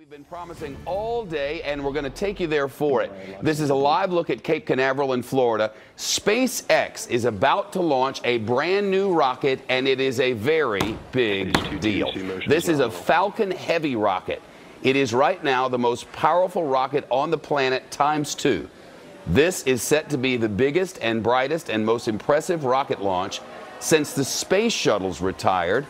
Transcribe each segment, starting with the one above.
We've been promising all day, and we're going to take you there for it. This is a live look at Cape Canaveral in Florida. SpaceX is about to launch a brand new rocket, and it is a very big deal. This is a Falcon Heavy rocket. It is right now the most powerful rocket on the planet ×2. This is set to be the biggest and brightest and most impressive rocket launch since the space shuttles retired.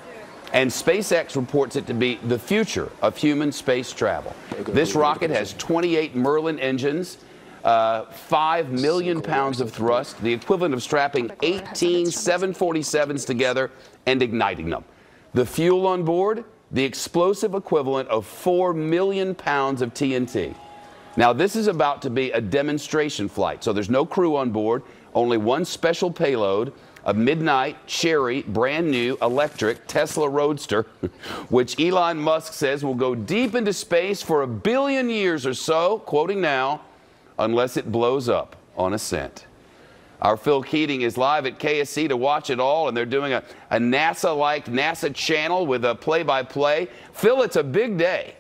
And SpaceX reports it to be the future of human space travel. This rocket has 28 Merlin engines, 5 million pounds of thrust, the equivalent of strapping 18 747s together and igniting them. The fuel on board, the explosive equivalent of 4 million pounds of TNT. Now, this is about to be a demonstration flight, so there's no crew on board, only one special payload, a midnight, cherry, brand new, electric Tesla Roadster, which Elon Musk says will go deep into space for 1 billion years or so, quoting now, unless it blows up on ascent. Our Phil Keating is live at KSC to watch it all, and they're doing a NASA-like NASA channel with a play-by-play. Phil, it's a big day.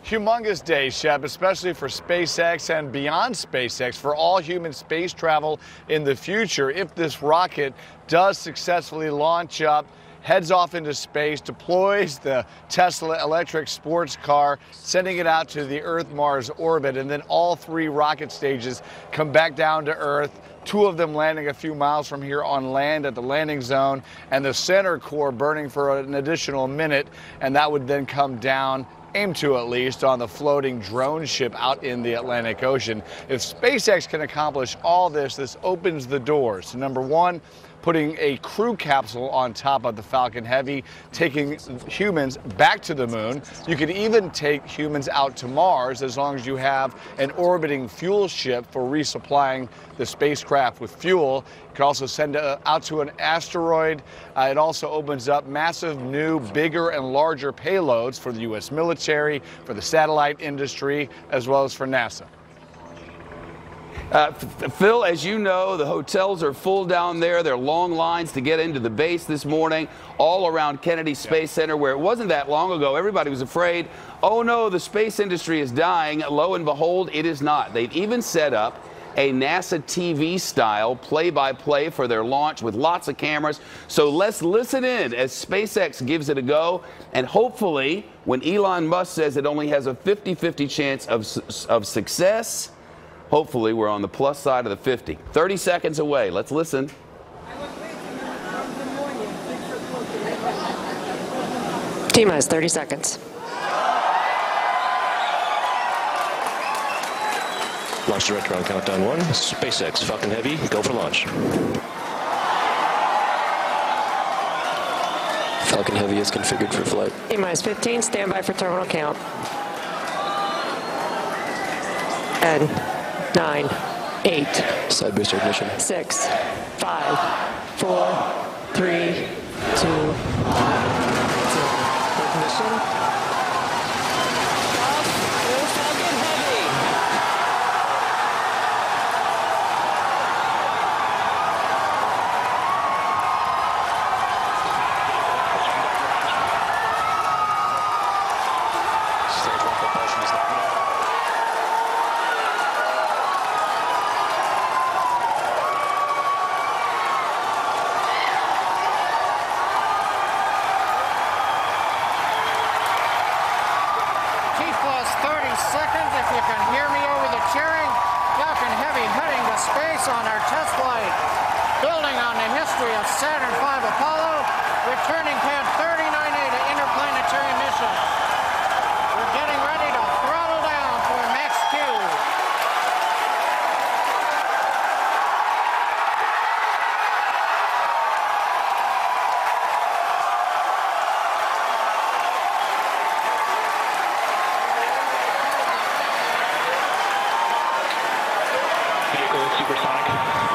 Humongous day, Shep, especially for SpaceX and beyond SpaceX, for all human space travel in the future. If this rocket does successfully launch up, heads off into space, deploys the Tesla electric sports car, sending it out to the Earth-Mars orbit, and then all 3 rocket stages come back down to Earth, 2 of them landing a few miles from here on land at the landing zone, and the center core burning for an additional minute, and that would then come down, aim to at least, on the floating drone ship out in the Atlantic Ocean. If SpaceX can accomplish all this, this opens the doors to, number one, putting a crew capsule on top of the Falcon Heavy, taking humans back to the moon. You could even take humans out to Mars as long as you have an orbiting fuel ship for resupplying the spacecraft with fuel. You could also send it out to an asteroid. It also opens up massive new, bigger and larger payloads for the U.S. military, for the satellite industry, as well as for NASA. Phil, as you know, the hotels are full down there. There are long lines to get into the base this morning, all around Kennedy Space Center, where it wasn't that long ago. Everybody was afraid, oh no, the space industry is dying. Lo and behold, it is not. They've even set up a NASA TV-style play-by-play for their launch with lots of cameras. So let's listen in as SpaceX gives it a go. And hopefully, when Elon Musk says it only has a 50-50 chance of success, hopefully, we're on the plus side of the 50. 30 seconds away. Let's listen. T-minus 30 seconds. Launch director on countdown 1. SpaceX Falcon Heavy, go for launch. Falcon Heavy is configured for flight. T-minus 15, stand by for terminal count. 10, 9, 8. Side booster ignition. 6, 5, 4, 3, 2, 1. Ignition. Seconds, if you can hear me over the cheering. Falcon Heavy heading to space on our test flight, building on the history of Saturn V Apollo, returning pad 39A to interplanetary mission. We're getting ready to throttle down for Max Q.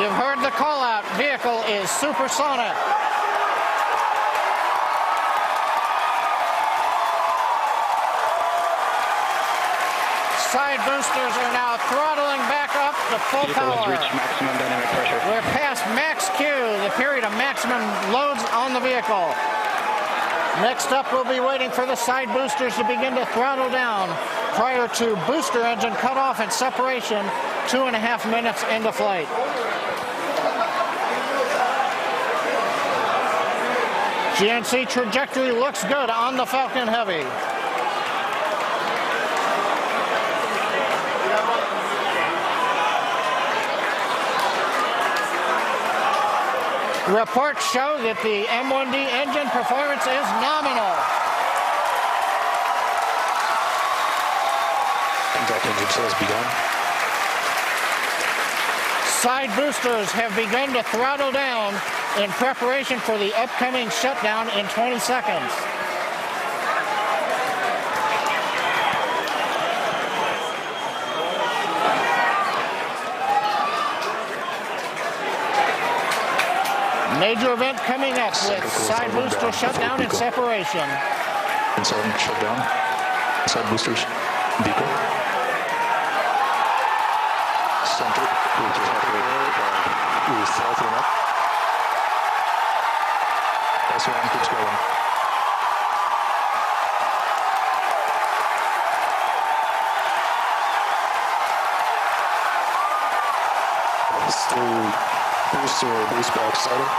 You've heard the call out. Vehicle is supersonic. Side boosters are now throttling back up to full power. Has reached maximum dynamic pressure. We're past max Q, the period of maximum loads on the vehicle. Next up, we'll be waiting for the side boosters to begin to throttle down prior to booster engine cutoff and separation 2.5 minutes into flight. GNC trajectory looks good on the Falcon Heavy. Reports show that the M1D engine performance is nominal. Impact engine sales begun. Side boosters have begun to throttle down in preparation for the upcoming shutdown in 20 seconds. Major event coming up with side booster shutdown and separation. Inside shutdown. Side boosters. Beacon. Center. South enough. S1 keeps going. Still booster boost back setting.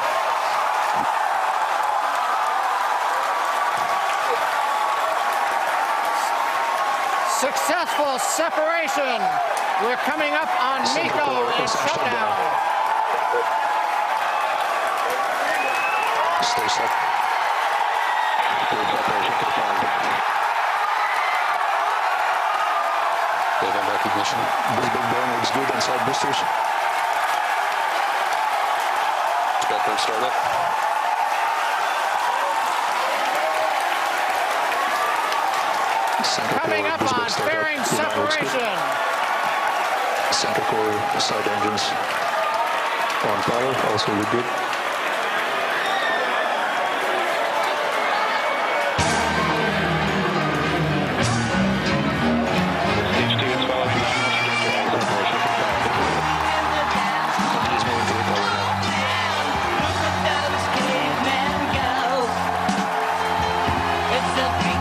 Successful separation. We're coming up on Miko and shutdown. Stay set. Event recognition. Big burn looks good on side boosters. Background startup. Coming up on fairing separation. Center core side engines on power, also look good.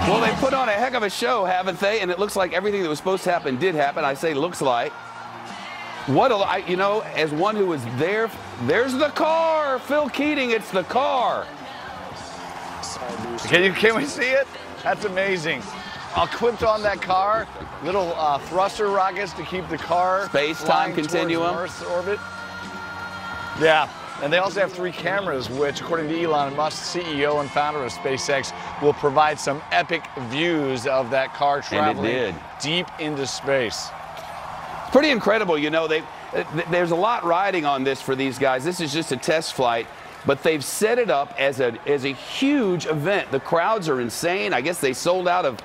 Well, they put on a heck of a show, haven't they? And it looks like everything that was supposed to happen did happen. I say looks like. What a, you know, as one who was there, there's the car. Phil Keating, it's the car. Can we see it? That's amazing. Equipped on that car, little thruster rockets to keep the car Space-time continuum. Earth's orbit. Yeah. And they also have 3 cameras, which, according to Elon Musk, CEO and founder of SpaceX, will provide some epic views of that car traveling deep into space. Pretty incredible, you know. There's a lot riding on this for these guys. This is just a test flight, but they've set it up as a huge event. The crowds are insane. I guess they sold out of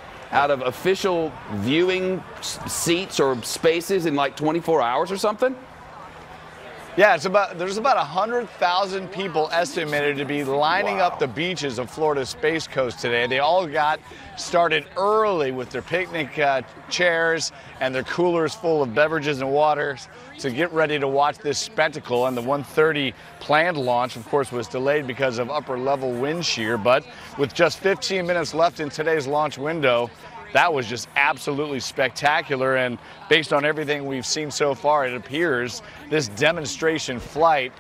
official viewing seats or spaces in like 24 hours or something. Yeah, there's about 100,000 people estimated to be lining up the beaches of Florida's Space Coast today. They all got started early with their picnic chairs and their coolers full of beverages and waters to get ready to watch this spectacle. And the 1:30 planned launch, of course, was delayed because of upper level wind shear. But with just 15 minutes left in today's launch window, that was just absolutely spectacular, and based on everything we've seen so far, it appears this demonstration flight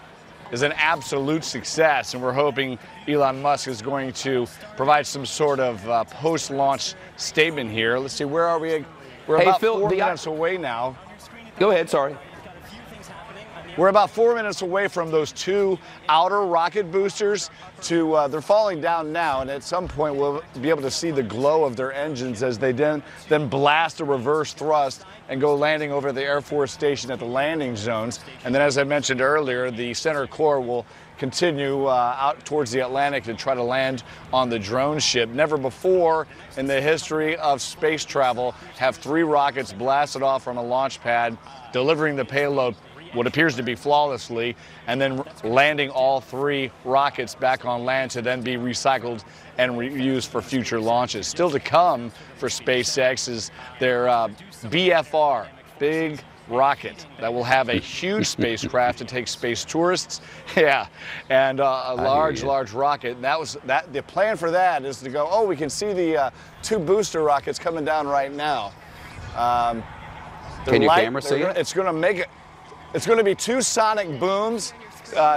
is an absolute success, and we're hoping Elon Musk is going to provide some sort of post-launch statement here. Let's see, where are we? We're about Phil, 4 minutes away now. Go ahead, sorry. We're about 4 minutes away from those 2 outer rocket boosters they're falling down now, and at some point we'll be able to see the glow of their engines as they then blast a reverse thrust and go landing over the Air Force Station at the landing zones. And then, as I mentioned earlier, the center core will continue out towards the Atlantic to try to land on the drone ship. Never before in the history of space travel have 3 rockets blasted off from a launch pad, delivering the payload what appears to be flawlessly, and then landing all 3 rockets back on land to then be recycled and reused for future launches. Still to come for SpaceX is their BFR, Big rocket that will have a huge spacecraft to take space tourists. Yeah, and a large rocket. And the plan for that is to go, oh, we can see the 2 booster rockets coming down right now. Can your camera see it? It's going to be 2 sonic booms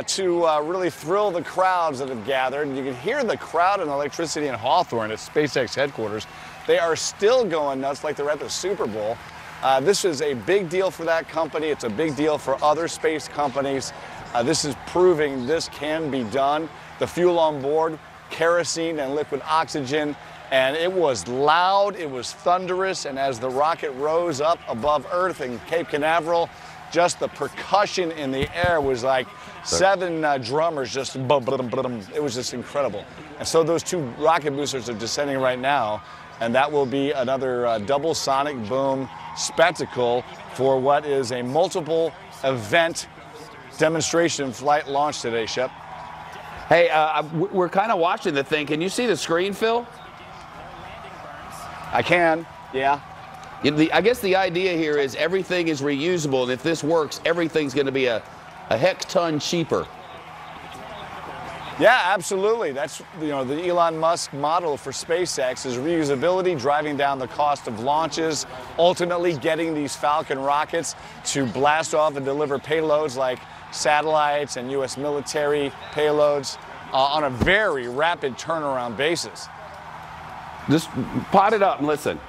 to really thrill the crowds that have gathered. And you can hear the crowd and electricity in Hawthorne at SpaceX headquarters. They are still going nuts like they're at the Super Bowl. This is a big deal for that company. It's a big deal for other space companies. This is proving this can be done. The fuel on board, kerosene and liquid oxygen, and it was loud, it was thunderous, and as the rocket rose up above Earth in Cape Canaveral, just the percussion in the air was like 7 drummers just it was just incredible. And so those 2 rocket boosters are descending right now, and that will be another double sonic boom spectacle for what is a multiple event demonstration flight launch today, Shep. Hey, we're kind of watching the thing. Can you see the screen, Phil? I can, yeah. I guess the idea here is everything is reusable, and if this works, everything's going to be a heck ton cheaper. Yeah, absolutely. That's the Elon Musk model for SpaceX is reusability, driving down the cost of launches, ultimately getting these Falcon rockets to blast off and deliver payloads like satellites and U.S. military payloads on a very rapid turnaround basis. Just pot it up and listen.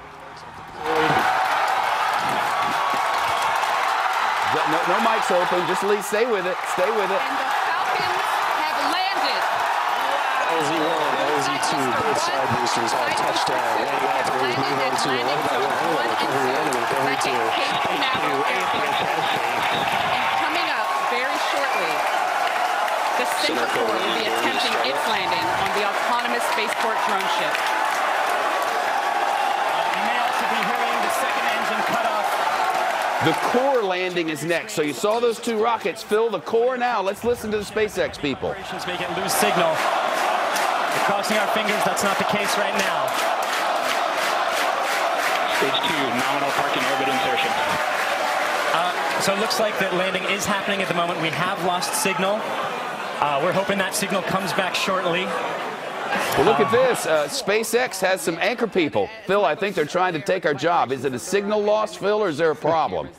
No mics open. Just stay with it. Stay with it. And the Falcons have landed. LZ1, LZ2, both side boosters all touchdown. Landing off the move on to 11 by 1, recovery 1, and recovery 2. And coming up very shortly, the Center Corps will be attempting its landing on the autonomous spaceport drone ship. The core landing is next. So you saw those 2 rockets. Phil, the core now. Let's listen to the SpaceX people. Make it lose signal. We're crossing our fingers. That's not the case right now. Stage 2, nominal parking orbit insertion. So it looks like that landing is happening at the moment. We have lost signal. We're hoping that signal comes back shortly. Well, look at this. SpaceX has some anchor people. Phil, I think they're trying to take our job. Is it a signal loss, Phil, or is there a problem?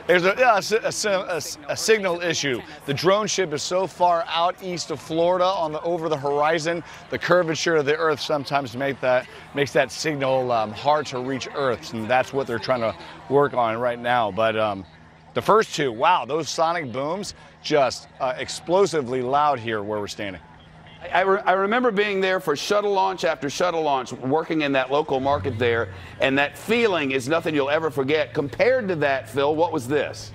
There's a signal issue. The drone ship is so far out east of Florida over the horizon, the curvature of the Earth sometimes makes that signal hard to reach Earth, and that's what they're trying to work on right now. But the first 2, wow, those sonic booms, just explosively loud here where we're standing. I remember being there for shuttle launch after shuttle launch, working in that local market there, and that feeling is nothing you'll ever forget. Compared to that, Phil, what was this?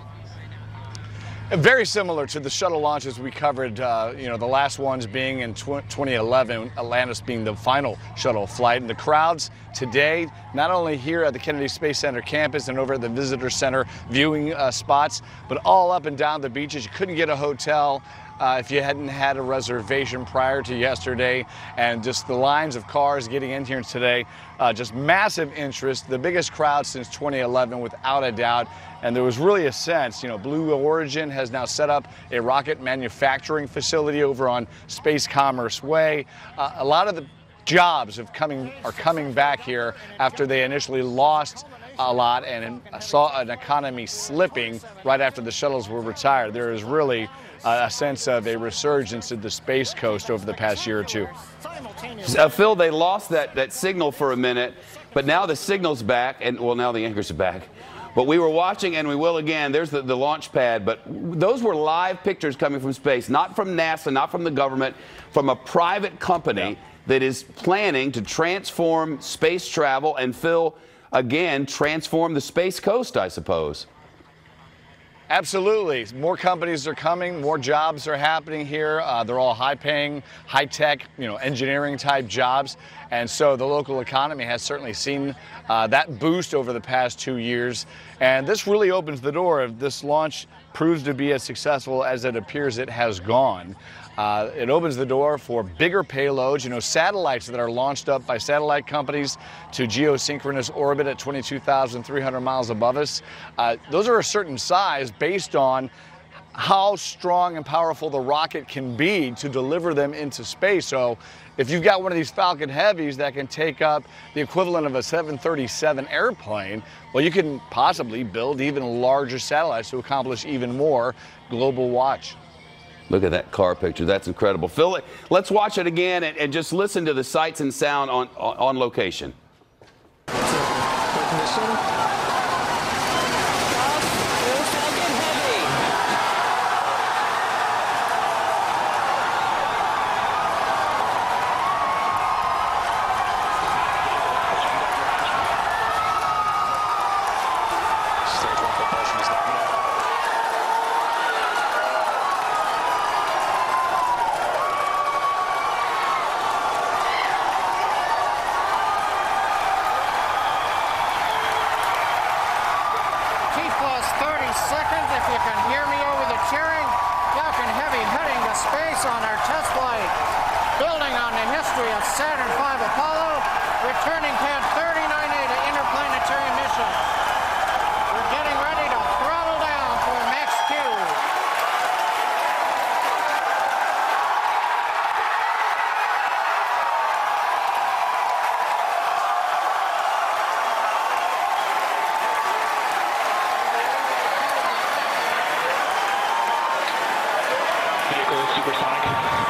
Very similar to the shuttle launches we covered, the last ones being in 2011, Atlantis being the final shuttle flight. And the crowds today, not only here at the Kennedy Space Center campus and over at the Visitor Center viewing spots, but all up and down the beaches. You couldn't get a hotel if you hadn't had a reservation prior to yesterday, and just the lines of cars getting in here today, just massive interest, the biggest crowd since 2011 without a doubt. And there was really a sense, Blue Origin has now set up a rocket manufacturing facility over on Space Commerce Way. A lot of the jobs are coming back here after they initially lost a lot and saw an economy slipping right after the shuttles were retired. There is really a sense of a resurgence of the Space Coast over the past year or 2. Phil, they lost that signal for a minute, but now the signal's back, and well, now the anchors are back. But we were watching, and we will again. There's the launch pad, but those were live pictures coming from space, not from NASA, not from the government, from a private company that is planning to transform space travel and, Phil, again, transform the Space Coast, I suppose. Absolutely. More companies are coming, more jobs are happening here. They're all high-paying, high-tech, engineering-type jobs. And so the local economy has certainly seen that boost over the past 2 years. And this really opens the door if this launch proves to be as successful as it appears it has gone. It opens the door for bigger payloads, you know, satellites that are launched up by satellite companies to geosynchronous orbit at 22,300 miles above us. Those are a certain size based on how strong and powerful the rocket can be to deliver them into space. So if you've got one of these Falcon Heavies that can take up the equivalent of a 737 airplane, well, you can possibly build even larger satellites to accomplish even more global watch. Look at that car picture. That's incredible. Phil, let's watch it again and just listen to the sights and sound on location. Seconds, if you can hear me over the cheering. Falcon Heavy heading to space on our test flight. Building on the history of Saturn V Apollo, returning pad 39A to interplanetary mission. We're getting ready to throttle down for Max Q.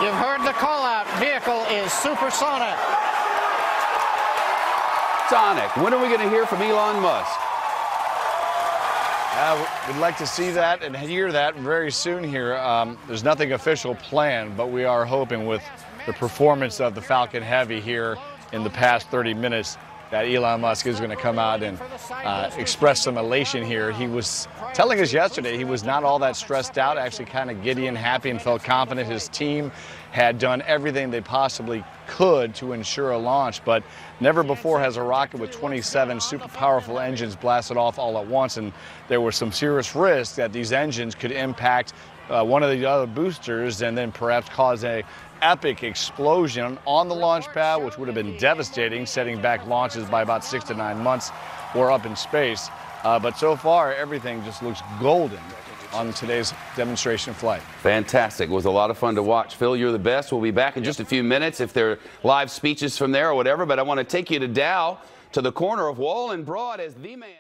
You've heard the call out. Vehicle is supersonic. Sonic. When are we going to hear from Elon Musk? We'd like to see that and hear that very soon here. There's nothing official planned, but we are hoping with the performance of the Falcon Heavy here in the past 30 minutes that Elon Musk is going to come out and express some elation here. He was telling us yesterday he was not all that stressed out, actually kind of giddy and happy, and felt confident his team had done everything they possibly could to ensure a launch. But never before has a rocket with 27 super powerful engines blasted off all at once, and there was some serious risk that these engines could impact one of the other boosters and then perhaps cause a epic explosion on the launch pad, which would have been devastating, setting back launches by about 6 to 9 months or up in space. But so far, everything just looks golden on today's demonstration flight. Fantastic. It was a lot of fun to watch. Phil, you're the best. We'll be back in just a few minutes if there are live speeches from there or whatever. But I want to take you to Dow, to the corner of Wall and Broad as the man.